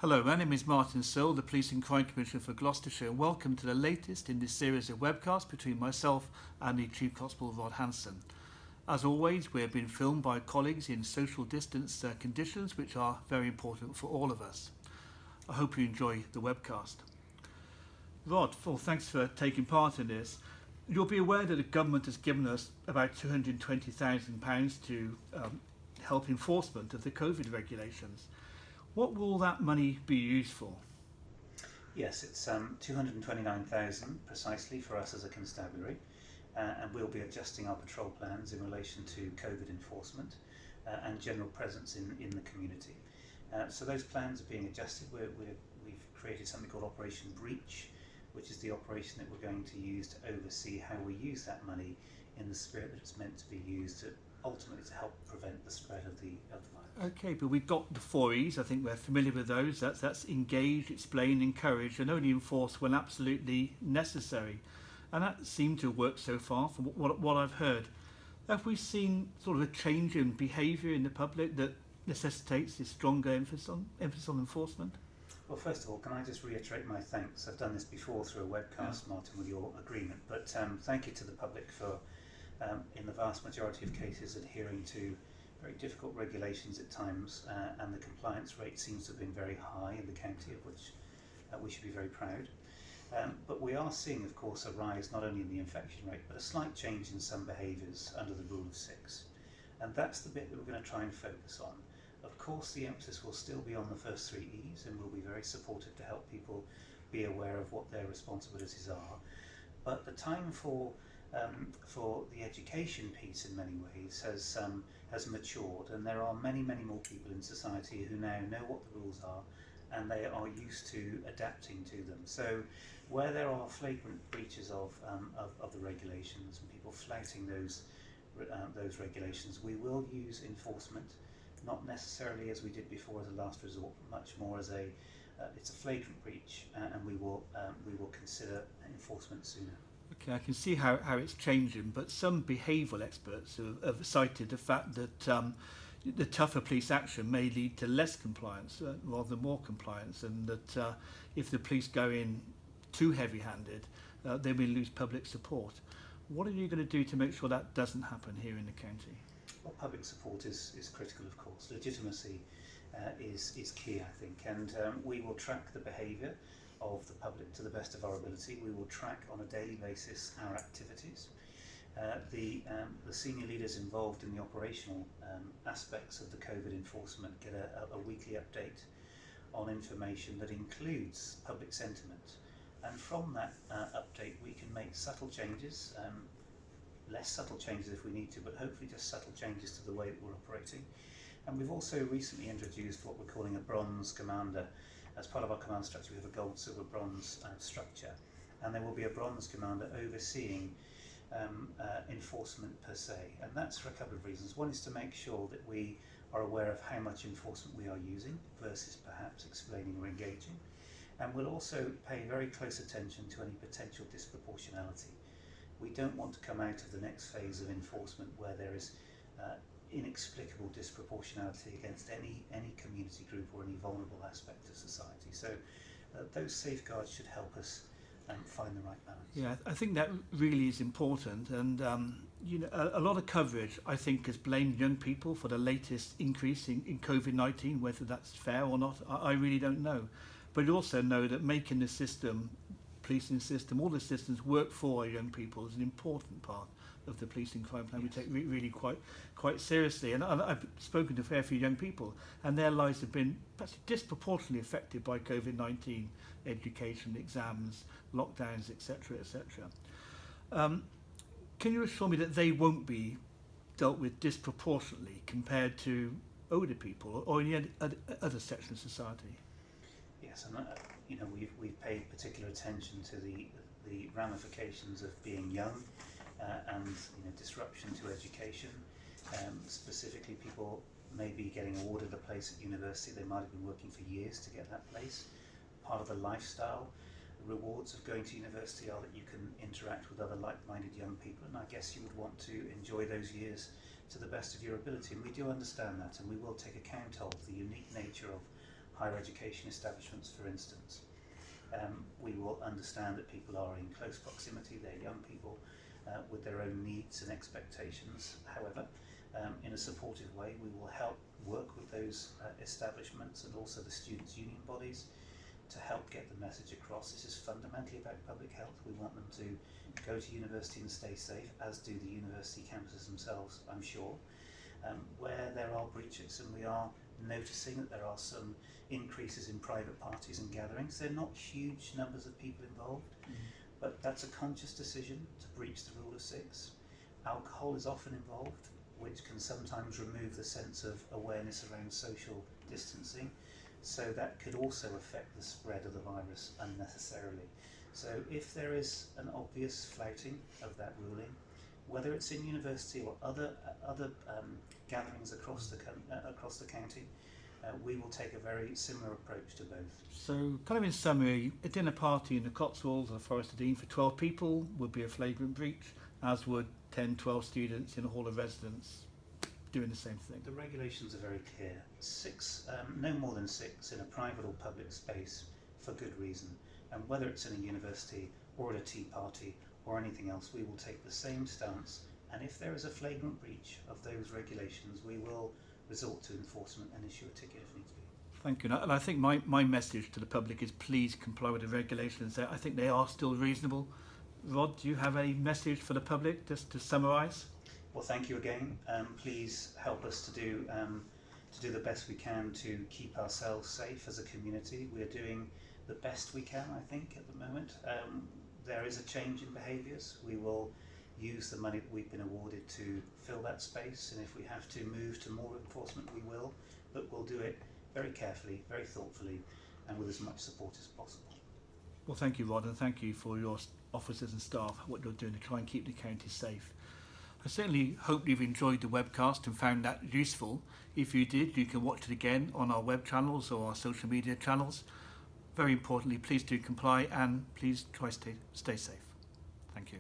Hello, my name is Martin Surl, the Police and Crime Commissioner for Gloucestershire, and welcome to the latest in this series of webcasts between myself and the Chief Constable Rod Hansen. As always, we have been filmed by colleagues in social distance conditions, which are very important for all of us. I hope you enjoy the webcast. Rod, well, thanks for taking part in this. You'll be aware that the government has given us about £220,000 to help enforcement of the COVID regulations. What will that money be used for? Yes, it's 229,000 precisely for us as a constabulary, and we'll be adjusting our patrol plans in relation to COVID enforcement and general presence in the community. So those plans are being adjusted. We've created something called Operation Breach, which is the operation that we're going to use to oversee how we use that money in the spirit that it's meant to be used to ultimately to help prevent the spread of the virus. Okay, but we've got the 4 E's. I think we're familiar with those. That's engage, explain, encourage, and only enforce when absolutely necessary. And that seemed to work so far from what I've heard. Have we seen sort of a change in behaviour in the public that necessitates this stronger emphasis on enforcement? Well, first of all, can I just reiterate my thanks? I've done this before through a webcast, Martin, with your agreement, but thank you to the public for, in the vast majority of cases, adhering to very difficult regulations at times, and the compliance rate seems to have been very high in the county, of which we should be very proud. But we are seeing, of course, a rise not only in the infection rate, but a slight change in some behaviours under the rule of 6. And that's the bit that we're going to try and focus on. Of course, the emphasis will still be on the first 3 E's, and we'll be very supportive to help people be aware of what their responsibilities are. But the time for the education piece in many ways has matured, and there are many more people in society who now know what the rules are, and they are used to adapting to them. So where there are flagrant breaches of the regulations and people flouting those regulations, we will use enforcement, not necessarily as we did before as a last resort, but much more as it's a flagrant breach, and we will consider enforcement sooner. Okay, I can see how it's changing, but some behavioural experts have cited the fact that the tougher police action may lead to less compliance rather than more compliance, and that if the police go in too heavy-handed, they will lose public support. What are you going to do to make sure that doesn't happen here in the county? Well, public support is critical, of course. Legitimacy is key, I think, and we will track the behaviour of the public to the best of our ability. We will track on a daily basis our activities. The senior leaders involved in the operational aspects of the COVID enforcement get a weekly update on information that includes public sentiment, and from that update we can make subtle changes, less subtle changes if we need to, but hopefully just subtle changes to the way that we're operating. And we've also recently introduced what we're calling a bronze commander. As part of our command structure, we have a gold, silver, bronze structure, and there will be a bronze commander overseeing enforcement per se, and that's for a couple of reasons. One is to make sure that we are aware of how much enforcement we are using versus perhaps explaining or engaging, and we'll also pay very close attention to any potential disproportionality. We don't want to come out of the next phase of enforcement where there is inexplicable disproportionality against any community group or any vulnerable aspect of society. So those safeguards should help us find the right balance. Yeah, I think that really is important, and a lot of coverage I think has blamed young people for the latest increase in COVID-19. Whether that's fair or not, I really don't know. But you also know that making the system, policing system, all the systems work for young people is an important part of the policing crime plan. Yes. We take really quite seriously, and I've spoken to a fair few young people, and their lives have been perhaps disproportionately affected by COVID-19, education, exams, lockdowns, etc. Can you assure me that they won't be dealt with disproportionately compared to older people or any other section of society? Yes, and we've paid particular attention to the ramifications of being young and disruption to education. Specifically, people may be getting awarded a place at university. They might have been working for years to get that place. Part of the lifestyle rewards of going to university are that you can interact with other like-minded young people, and I guess you would want to enjoy those years to the best of your ability, and we do understand that, and we will take account of the unique nature higher education establishments, for instance. We will understand that people are in close proximity, they're young people with their own needs and expectations. However, in a supportive way, we will help work with those establishments and also the students' union bodies to help get the message across. This is fundamentally about public health. We want them to go to university and stay safe, as do the university campuses themselves, I'm sure. Where there are breaches, and we are noticing that there are some increases in private parties and gatherings. They're not huge numbers of people involved, but that's a conscious decision to breach the rule of 6. Alcohol is often involved, which can sometimes remove the sense of awareness around social distancing, so that could also affect the spread of the virus unnecessarily. So if there is an obvious flouting of that ruling, whether it's in university or other gatherings across the county, we will take a very similar approach to both. So, kind of in summary, a dinner party in the Cotswolds or Forest of Dean for 12 people would be a flagrant breach, as would 10, 12 students in a hall of residence doing the same thing. The regulations are very clear. No more than 6 in a private or public space for good reason. And whether it's in a university or at a tea party or anything else, we will take the same stance. And if there is a flagrant breach of those regulations, we will resort to enforcement and issue a ticket if needs be. Thank you. And I think my message to the public is please comply with the regulations. I think they are still reasonable. Rod, do you have a message for the public, just to summarise? Well, thank you again. Please help us to do the best we can to keep ourselves safe as a community. We're doing the best we can, I think, at the moment. There is a change in behaviours. We will use the money that we've been awarded to fill that space, and if we have to move to more enforcement, we will, but we'll do it very carefully, very thoughtfully, and with as much support as possible. Well, thank you, Rod, and thank you for your officers and staff, what you're doing to try and keep the county safe. I certainly hope you've enjoyed the webcast and found that useful. If you did, you can watch it again on our web channels or our social media channels. Very importantly, please do comply and please try to stay safe. Thank you.